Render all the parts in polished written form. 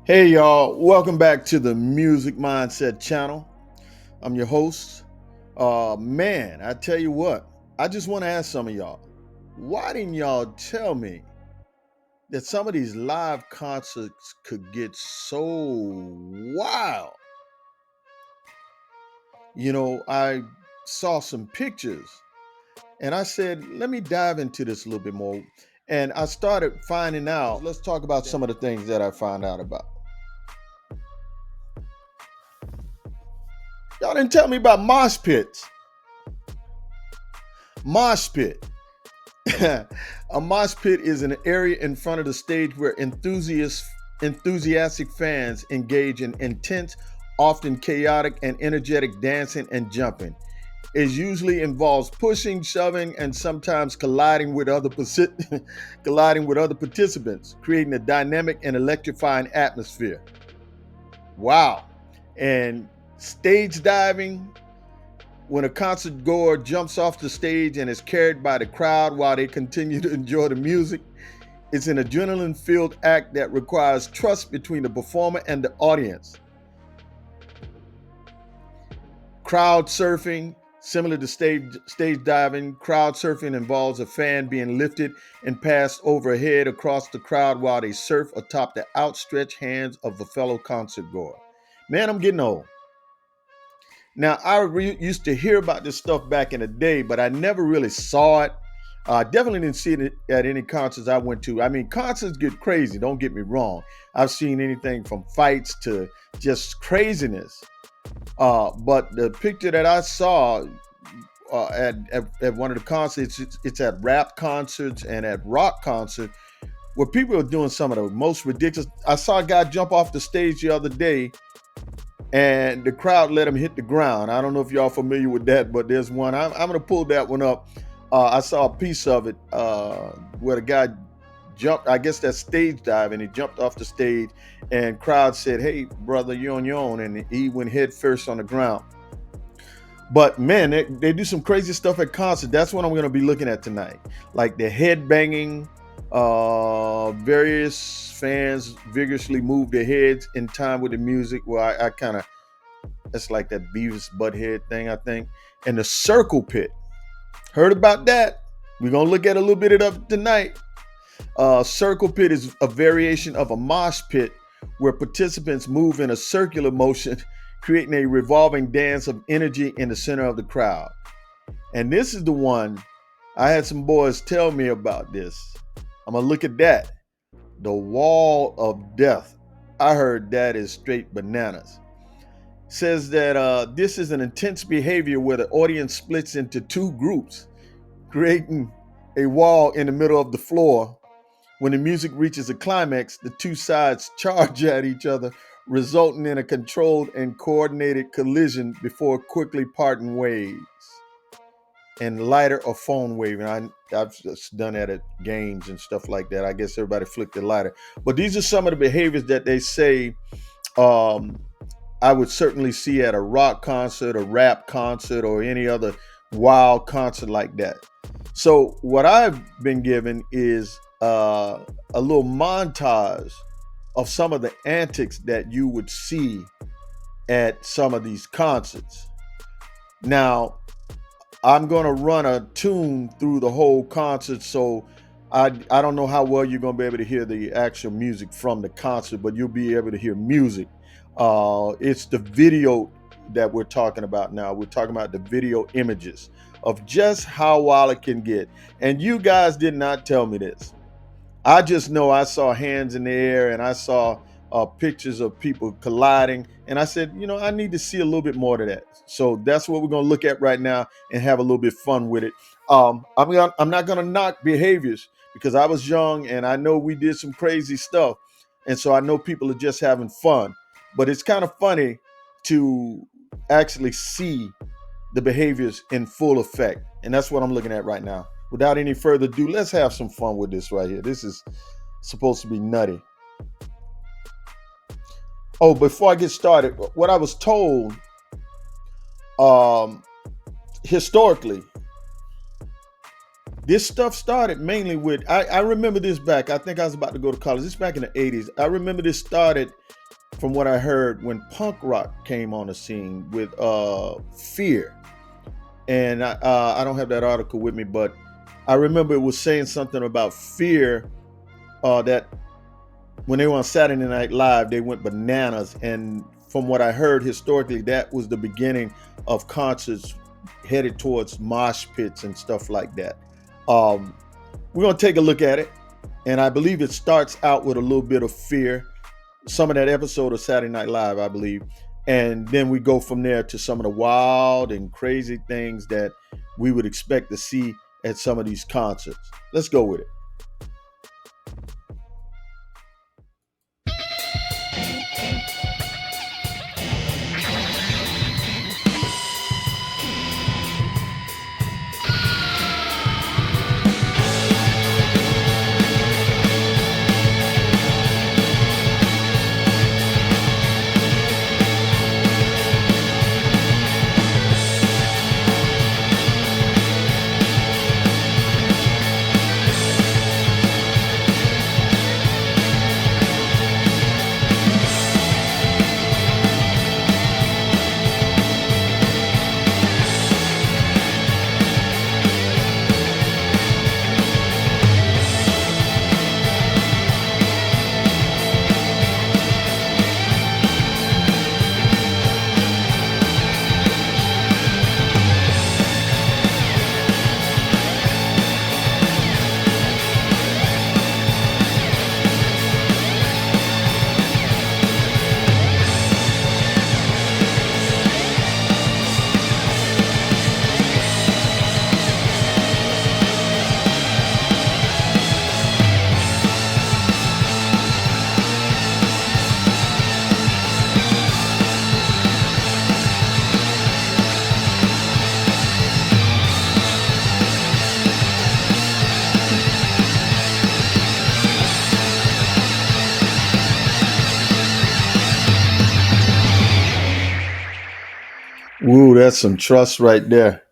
Hey y'all, welcome back to the Music Mindset channel. I'm your host. Man, I tell you what, I just want to ask some of y'all, why didn't y'all tell me that some of these live concerts could get so wild? I saw some pictures and I said, let me dive into this a little bit more. And I started finding out, let's talk about some of the things that I found out about. Y'all didn't tell me about mosh pits. Mosh pit. A mosh pit is an area in front of the stage where enthusiastic fans engage in intense, often chaotic and energetic dancing and jumping. It usually involves pushing, shoving, and sometimes colliding with other colliding with other participants, creating a dynamic and electrifying atmosphere. Wow. And stage diving, when a concert goer jumps off the stage and is carried by the crowd while they continue to enjoy the music, it's an adrenaline filled act that requires trust between the performer and the audience. Crowd surfing, similar to stage diving, crowd surfing involves a fan being lifted and passed overhead across the crowd while they surf atop the outstretched hands of a fellow concert goer. Man, I'm getting old. Now, used to hear about this stuff back in the day, but I never really saw it. I definitely didn't see it at any concerts I went to. I mean, concerts get crazy, don't get me wrong. I've seen anything from fights to just craziness. But the picture that I saw at one of the concerts, it's at rap concerts and at rock concerts, where people are doing some of the most ridiculous. I saw a guy jump off the stage the other day and the crowd let him hit the ground. I don't know if y'all familiar with that, but there's one. I'm going to pull that one up. I saw a piece of it where the guy jumped. I guess that's stage dive, and he jumped off the stage, and crowd said, "Hey, brother, you're on your own," and he went head first on the ground. But man, they do some crazy stuff at concert. That's what I'm going to be looking at tonight, like the headbanging. Various fans vigorously move their heads in time with the music. Well, I kind of, it's like that Beavis Butthead thing, I think. And the circle pit. Heard about that? We're going to look at a little bit of it tonight. Circle pit is a variation of a mosh pit where participants move in a circular motion, creating a revolving dance of energy in the center of the crowd. And this is the one I had some boys tell me about this. I'm going to look at that. The wall of death. I heard that is straight bananas. Says that this is an intense behavior where the audience splits into two groups, creating a wall in the middle of the floor. When the music reaches a climax, the two sides charge at each other, resulting in a controlled and coordinated collision before quickly parting ways. And lighter or phone waving. I've just done that at games and stuff like that. I guess everybody flicked the lighter. But these are some of the behaviors that they say I would certainly see at a rock concert, a rap concert, or any other wild concert like that. So what I've been given is a little montage of some of the antics that you would see at some of these concerts. Now, I'm going to run a tune through the whole concert, so I don't know how well you're going to be able to hear the actual music from the concert, but you'll be able to hear music. It's the video that we're talking about now. We're talking about the video images of just how wild it can get. And you guys did not tell me this. I just know I saw hands in the air and I saw pictures of people colliding. And I said, I need to see a little bit more of that. So that's what we're going to look at right now and have a little bit fun with it. I'm not going to knock behaviors because I was young and I know we did some crazy stuff. And so I know people are just having fun. But it's kind of funny to actually see the behaviors in full effect. And that's what I'm looking at right now. Without any further ado, let's have some fun with this right here. This is supposed to be nutty. Oh, before I get started, what I was told historically, This stuff started mainly with, I remember this back, I think I was about to go to college. This back in the 80s. I remember this started from what I heard when punk rock came on the scene with Fear. And I don't have that article with me, but I remember it was saying something about Fear, that when they were on Saturday Night Live, they went bananas. And from what I heard historically, that was the beginning of concerts headed towards mosh pits and stuff like that. We're going to take a look at it. And I believe it starts out with a little bit of Fear, some of that episode of Saturday Night Live, I believe. And then we go from there to some of the wild and crazy things that we would expect to see at some of these concerts. Let's go with it. Woo, that's some trust right there.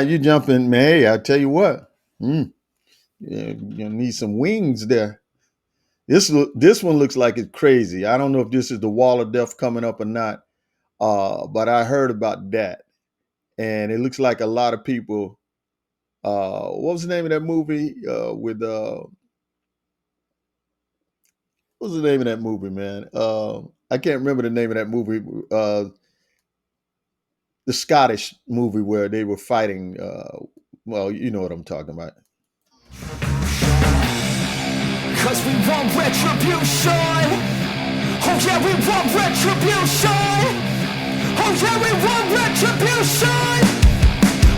You jumping, man. Hey, I tell you what. You need some wings there. This one looks like it's crazy. I don't know if this is the wall of death coming up or not. But I heard about that. And it looks like a lot of people. What was the name of that movie? What was the name of that movie, man? I can't remember the name of that movie. The Scottish movie where they were fighting. Well, you know what I'm talking about. Cause we want retribution. Oh yeah, we want retribution. Oh yeah, we want retribution.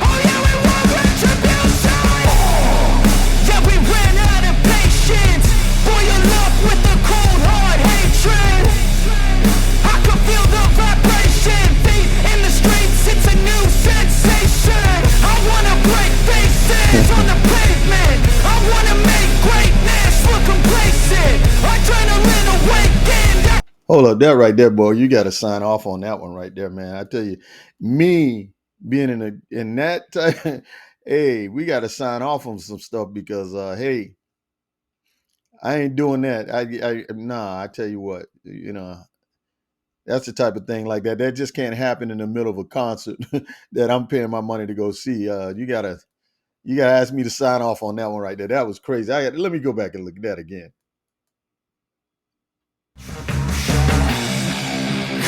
Oh yeah, we want retribution. Yeah, we ran out of patience. Boil up with the cold hard hatred. I can feel the vibration. Feet in the streets, it's a new sensation. I wanna break faces on the pavement. I wanna make greatness look complacent. Adrenaline awakened. Hold up, that right there, boy. You got to sign off on that one right there, man. I tell you, me being in that type, hey, we got to sign off on some stuff because, hey, I ain't doing that. I tell you what, that's the type of thing like that. That just can't happen in the middle of a concert that I'm paying my money to go see. You gotta ask me to sign off on that one right there. That was crazy. Let me go back and look at that again.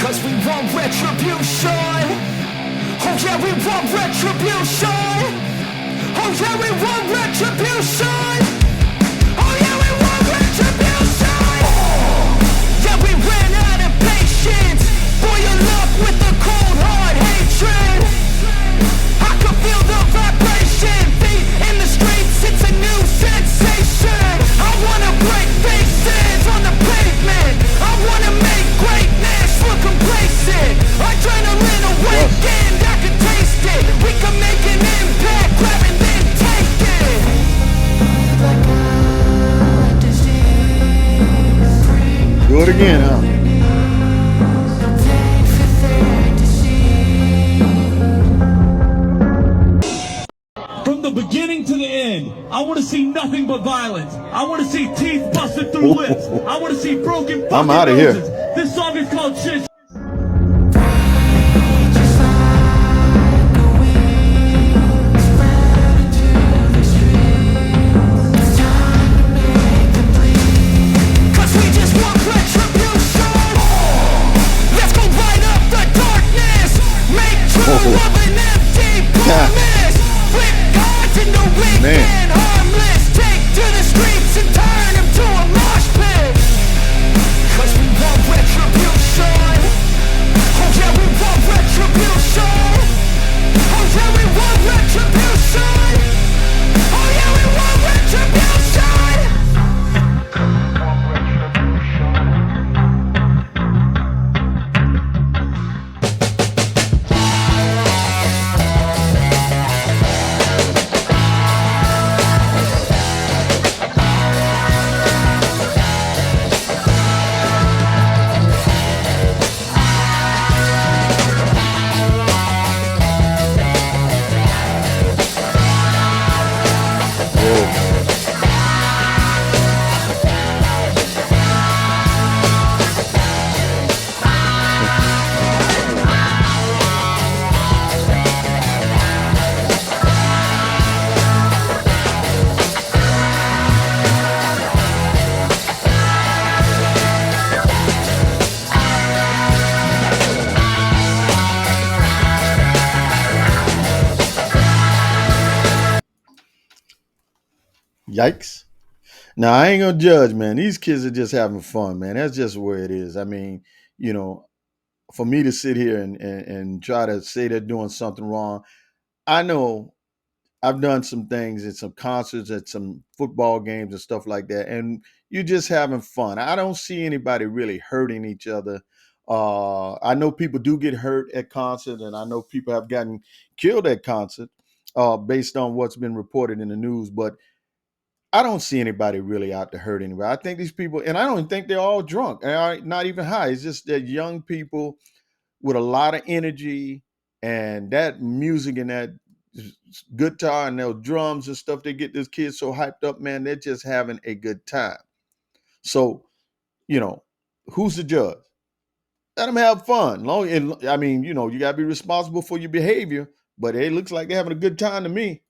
Cause we want retribution. Oh yeah, we want retribution. Oh yeah, we want retribution. Oh yeah, we want retribution. Yeah, we ran out of patience. Boil up with the cold hard hatred. I can feel the vibration. Feet in the streets, it's a new sensation. I wanna break faces on the pavement. I wanna make greatness look complacent. Adrenaline awakened, I can taste it. We can make an impact, grab and then take it. Do it again, huh? the beginning to the end. I want to see nothing but violence. I want to see teeth busted through lips. I want to see broken I'm fucking outta here. noses. This song is called Shit. Cause we just want retribution. Let's go light up the darkness. Make true of an empty promise. Flip cards in the weak Man. and harmless. Take to the streets and turn them to a mosh pit. Cause we want retribution. Oh yeah, we want retribution. Oh yeah, we want retribution. Oh yeah, we want retribution. Yikes. Now I ain't gonna judge, man. These kids are just having fun, man. That's just where it is. I mean, you know, for me to sit here and try to say they're doing something wrong, I know I've done some things at some concerts, at some football games and stuff like that, and you're just having fun. I don't see anybody really hurting each other. I know people do get hurt at concerts, and I know people have gotten killed at concert based on what's been reported in the news. But I don't see anybody really out to hurt anybody. I think these people, and I don't think they're all drunk, and not even high. It's just that young people with a lot of energy and that music and that guitar and those drums and stuff. They get these kids so hyped up, man. They're just having a good time. So, you know, who's the judge? Let them have fun. Long, and I mean, you know, you gotta be responsible for your behavior. But it looks like they're having a good time to me.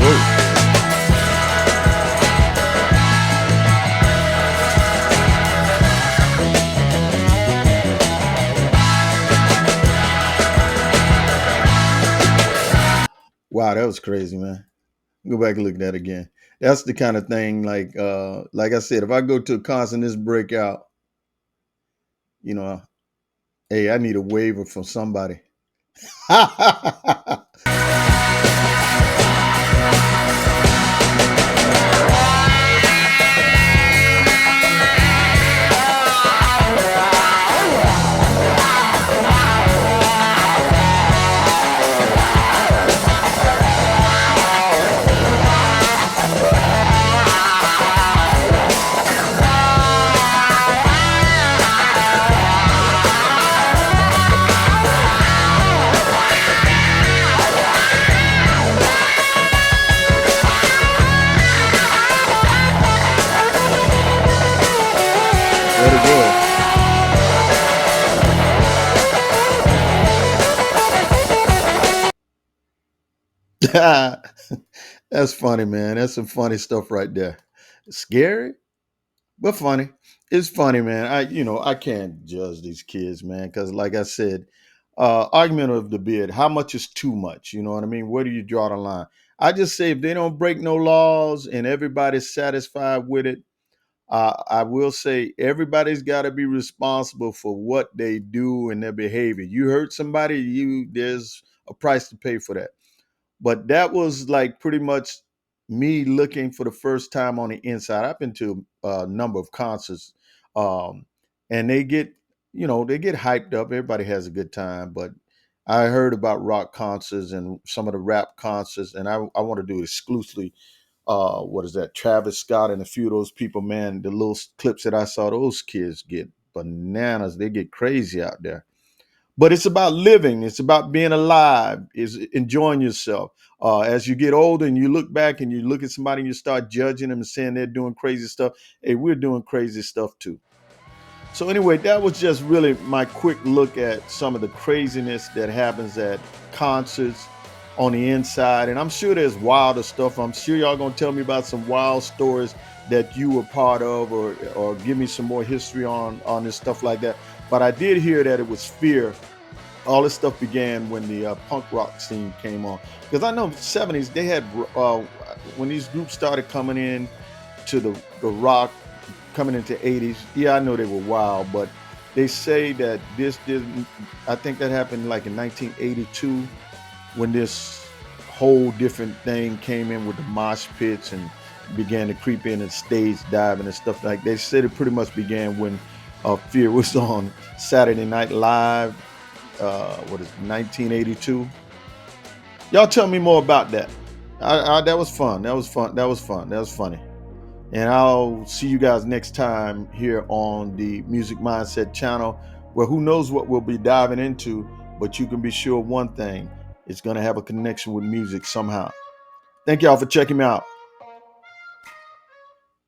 Whoa. Wow, that was crazy, man. Go back and look at that again. That's the kind of thing, like I said, if I go to a concert and this break out, you know, hey, I need a waiver from somebody. Let it go. That's funny, man. That's some funny stuff right there. Scary, but funny. It's funny, man. I can't judge these kids, man, because like I said, argument of the bid, how much is too much? You know what I mean? Where do you draw the line? I just say if they don't break no laws and everybody's satisfied with it, I will say everybody's got to be responsible for what they do and their behavior. You hurt somebody, there's a price to pay for that. But that was like pretty much me looking for the first time on the inside. I've been to a number of concerts, um, and they get hyped up. Everybody has a good time, but I heard about rock concerts and some of the rap concerts, and I want to do it exclusively. What is that? Travis Scott and a few of those people, man. The little clips that I saw, those kids get bananas. They get crazy out there. But it's about living. It's about being alive. Is enjoying yourself. As you get older and you look back and you look at somebody and you start judging them and saying they're doing crazy stuff. Hey, we're doing crazy stuff too. So anyway, that was just really my quick look at some of the craziness that happens at concerts on the inside. And I'm sure there's wilder stuff. I'm sure y'all gonna tell me about some wild stories that you were part of, or give me some more history on this stuff like that. But I did hear that it was fear. All this stuff began when the punk rock scene came on. Because I know '70s they had when these groups started coming in to the rock, coming into '80s. Yeah, I know they were wild, but they say that this didn't. I think that happened like in 1982 when this whole different thing came in with the mosh pits and began to creep in and stage diving and stuff like. They said it pretty much began when Fear was on Saturday Night Live. What is it, 1982? Y'all tell me more about that. That was fun. That was fun. That was fun. That was funny. And I'll see you guys next time here on the Music Mindset channel, where who knows what we'll be diving into, but you can be sure one thing, it's going to have a connection with music somehow. Thank y'all for checking me out.